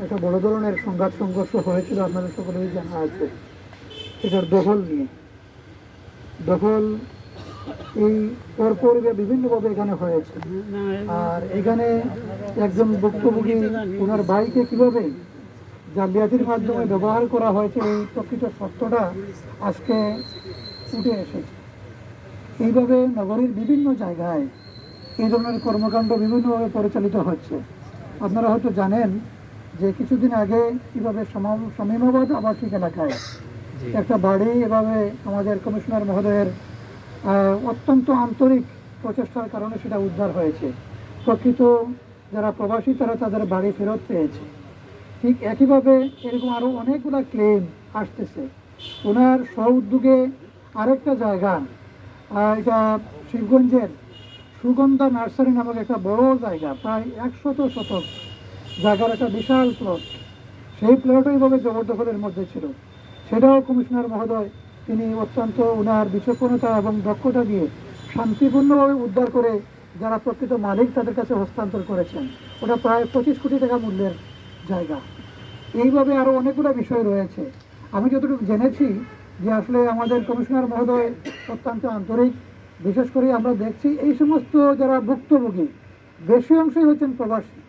একটা বড় ধরনের সংঘাত সংঘর্ষ হয়েছিল, আপনাদের সকলেই জানা আছে। এটার দখল নিয়ে, দখল এই পরপর বিভিন্নভাবে এখানে হয়েছে। আর এখানে একজন ভুক্তভোগী ওনার ভাইকে কীভাবে জালিয়াতির মাধ্যমে ব্যবহার করা হয়েছে, এই প্রকৃত সত্যটা আজকে উঠে এসেছে। এইভাবে নগরীর বিভিন্ন জায়গায় এই ধরনের কর্মকাণ্ড বিভিন্নভাবে পরিচালিত হচ্ছে। আপনারা হয়তো জানেন যে কিছুদিন আগে কীভাবে শামীমাবাদ আবাসিক এলাকায় একটা বাড়ি এভাবে আমাদের কমিশনার মহোদয়ের অত্যন্ত আন্তরিক প্রচেষ্টার কারণে সেটা উদ্ধার হয়েছে। প্রকৃত যারা প্রবাসী তারা তাদের বাড়ি ফেরত পেয়েছে। ঠিক একইভাবে এরকম আরও অনেকগুলো ক্লেম আসতেছে। ওনার স্ব উদ্যোগে আরেকটা জায়গা, এটা শিবগঞ্জের সুগন্ধা নার্সারি নামক একটা বড় জায়গা, প্রায় 100 শতক জায়গার একটা বিশাল প্লট, সেই প্লটও এইভাবে জবরদখলের মধ্যে ছিল। সেটাও কমিশনার মহোদয় তিনি অত্যন্ত ওনার বিচক্ষণতা এবং দক্ষতা দিয়ে শান্তিপূর্ণভাবে উদ্ধার করে যারা প্রকৃত মালিক তাদের কাছে হস্তান্তর করেছেন। ওটা প্রায় 25 কোটি টাকা মূল্যের জায়গা। এইভাবে আরও অনেকগুলো বিষয় রয়েছে। আমি যতটুকু জেনেছি যে আসলে আমাদের কমিশনার মহোদয় অত্যন্ত আন্তরিক। বিশেষ করে আমরা দেখছি এই সমস্ত যারা ভুক্তভোগী বেশি অংশই হচ্ছেন প্রবাসী,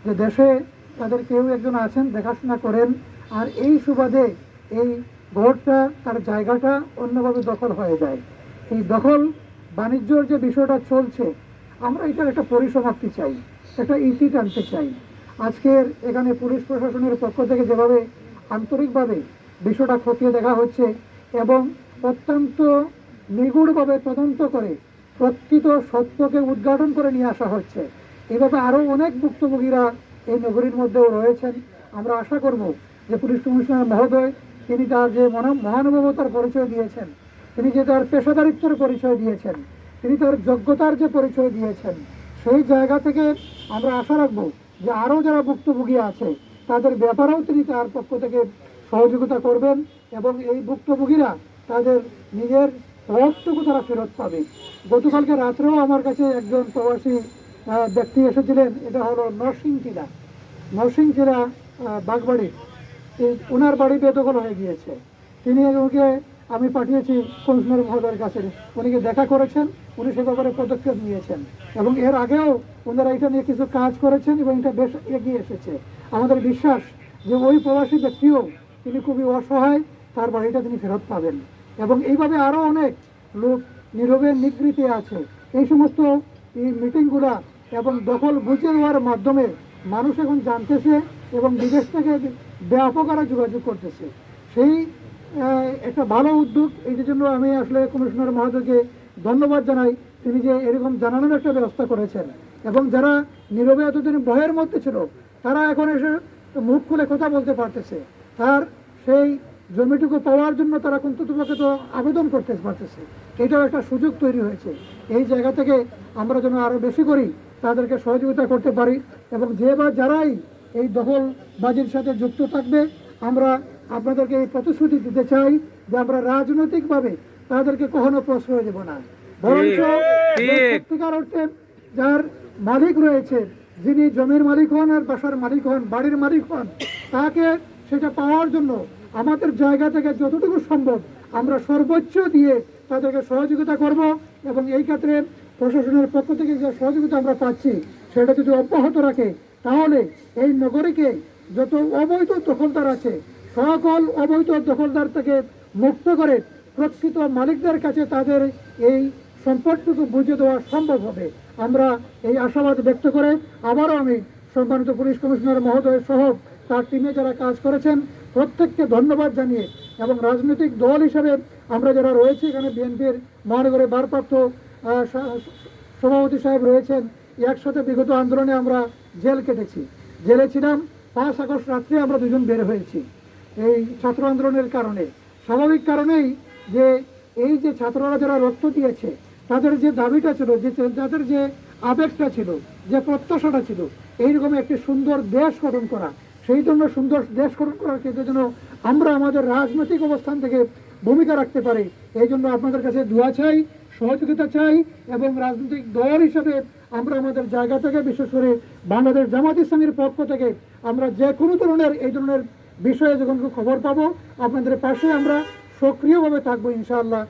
যে দেশে তাদের কেউ একজন আছেন দেখাশোনা করেন, আর এই সুবাদে এই ভোটটা তার জায়গাটা অন্যভাবে দখল হয়ে যায়। এই দখল বাণিজ্যর যে বিষয়টা চলছে, আমরা এটার একটা পরিসমাপ্তি চাই, একটা ইতি টানতে চাই। আজকের এখানে পুলিশ প্রশাসনের পক্ষ থেকে যেভাবে আন্তরিকভাবে বিষয়টা খতিয়ে দেখা হচ্ছে এবং অত্যন্ত নিগুড়ভাবে তদন্ত করে প্রকৃত সত্যকে উদ্ঘাটন করে নিয়ে আসা হচ্ছে, এভাবে আরও অনেক ভুক্তভোগীরা এই নগরীর মধ্যেও রয়েছেন। আমরা আশা করব যে পুলিশ কমিশনার মহোদয় তিনি তার যে মহানুভবতার পরিচয় দিয়েছেন, তিনি যে তার পেশাদারিত্বের পরিচয় দিয়েছেন, তিনি তার যোগ্যতার যে পরিচয় দিয়েছেন, সেই জায়গা থেকে আমরা আশা রাখবো যে আরও যারা ভুক্তভোগী আছে তাদের ব্যাপারেও তিনি তার পক্ষ থেকে সহযোগিতা করবেন এবং এই ভুক্তভোগীরা তাদের নিজের হকটুকু তারা ফেরত পাবে। গতকালকে রাত্রেও আমার কাছে একজন প্রবাসী ব্যক্তি এসেছিলেন, এটা হলো নরসিংচেরা বাগবাড়ি, ওনার বাড়ি বেদখল হয়ে গিয়েছে। তিনি ওকে আমি পাঠিয়েছি কমিশনার মহোদয়ের কাছে, উনিকে দেখা করেছেন, উনি সে ব্যাপারে পদক্ষেপ নিয়েছেন এবং এর আগেও ওনারা এটা নিয়ে কিছু কাজ করেছেন এবং এটা বেশ এগিয়ে এসেছে। আমাদের বিশ্বাস যে ওই প্রবাসী ব্যক্তিও তিনি খুবই অসহায়, তার বাড়িটা তিনি ফেরত পাবেন এবং এইভাবে আরও অনেক লোক নীরবে নিগৃহীতে আছে। এই সমস্ত এই মিটিংগুলা এবং দখল বুঝে দেওয়ার মাধ্যমে মানুষ এখন জানতেছে এবং বিদেশ থেকে ব্যাপক আরও যোগাযোগ করতেছে। সেই একটা ভালো উদ্যোগ, এইটার জন্য আমি আসলে কমিশনার মহোদয়কে ধন্যবাদ জানাই। তিনি যে এরকম জানানোর একটা ব্যবস্থা করেছেন এবং যারা নীরবে এতদিন ভয়ের মধ্যে ছিল তারা এখন এসে মুখ খুলে কথা বলতে পারতেছে, তার সেই জমিটুকু পাওয়ার জন্য তারা কিন্তু তোমাকে তো আবেদন করতে পারতেছে। এটাও একটা সুযোগ তৈরি হয়েছে। এই জায়গা থেকে আমরা যেন আরও বেশি করি তাদেরকে সহযোগিতা করতে পারি এবং যে বা যারাই এই দখলবাজির সাথে যুক্ত থাকবে, আমরা আপনাদেরকে এই প্রতিশ্রুতি দিতে চাই যে আমরা রাজনৈতিকভাবে তাদেরকে কখনো প্রশ্রয় দেব না, বরঞ্চ সত্যিকার অর্থে যার মালিক রয়েছে, যিনি জমির মালিক হন আর বাসার মালিক হন, বাড়ির মালিক হন, তাকে সেটা পাওয়ার জন্য আমাদের জায়গা থেকে যতটুকু সম্ভব আমরা সর্বোচ্চ দিয়ে তাদেরকে সহযোগিতা করব এবং এই ক্ষেত্রে প্রশাসনের পক্ষ থেকে যে সহযোগিতা আমরা পাচ্ছি সেটা যদি অব্যাহত রাখে তাহলে এই নগরীকে যত অবৈধ দখলদার আছে সকল অবৈধ দখলদার থেকে মুক্ত করে প্রকৃত মালিকদের কাছে তাদের এই সম্পদটুকু বুঝে দেওয়া সম্ভব হবে। আমরা এই আশাবাদ ব্যক্ত করে আবারও আমি সম্মানিত পুলিশ কমিশনার মহোদয় সহ তার টিমে যারা কাজ করেছেন প্রত্যেককে ধন্যবাদ জানিয়ে এবং রাজনৈতিক দল হিসাবে আমরা যারা রয়েছি, এখানে বিএনপির মহানগরের ভারপ্রাপ্ত সভাপতি সাহেব রয়েছেন, একসাথে বিগত আন্দোলনে আমরা জেল কেটেছি, জেলে ছিলাম। 5 আগস্ট রাত্রে আমরা দুজন বের হয়েছি এই ছাত্র আন্দোলনের কারণে। স্বাভাবিক কারণেই যে এই যে ছাত্ররা যারা রক্ত দিয়েছে তাদের যে দাবিটা ছিল, যে তাদের যে আবেগটা ছিল, যে প্রত্যাশাটা ছিল এইরকম একটি সুন্দর দেশ গঠন করা, সেই জন্য সুন্দর দেশ গঠন করার ক্ষেত্রে যেন আমরা আমাদের রাজনৈতিক অবস্থান থেকে ভূমিকা রাখতে পারি, এই জন্য আপনাদের কাছে দোয়া চাই, সহযোগিতা চাই এবং রাজনৈতিক দল হিসাবে আমরা আমাদের জায়গা থেকে বিশেষ করে বাংলাদেশ জামাত ইসলামীর পক্ষ থেকে আমরা যে কোনো ধরনের এই ধরনের বিষয়ে যখন খবর পাবো আপনাদের পাশে আমরা সক্রিয়ভাবে থাকবো ইনশাআল্লাহ।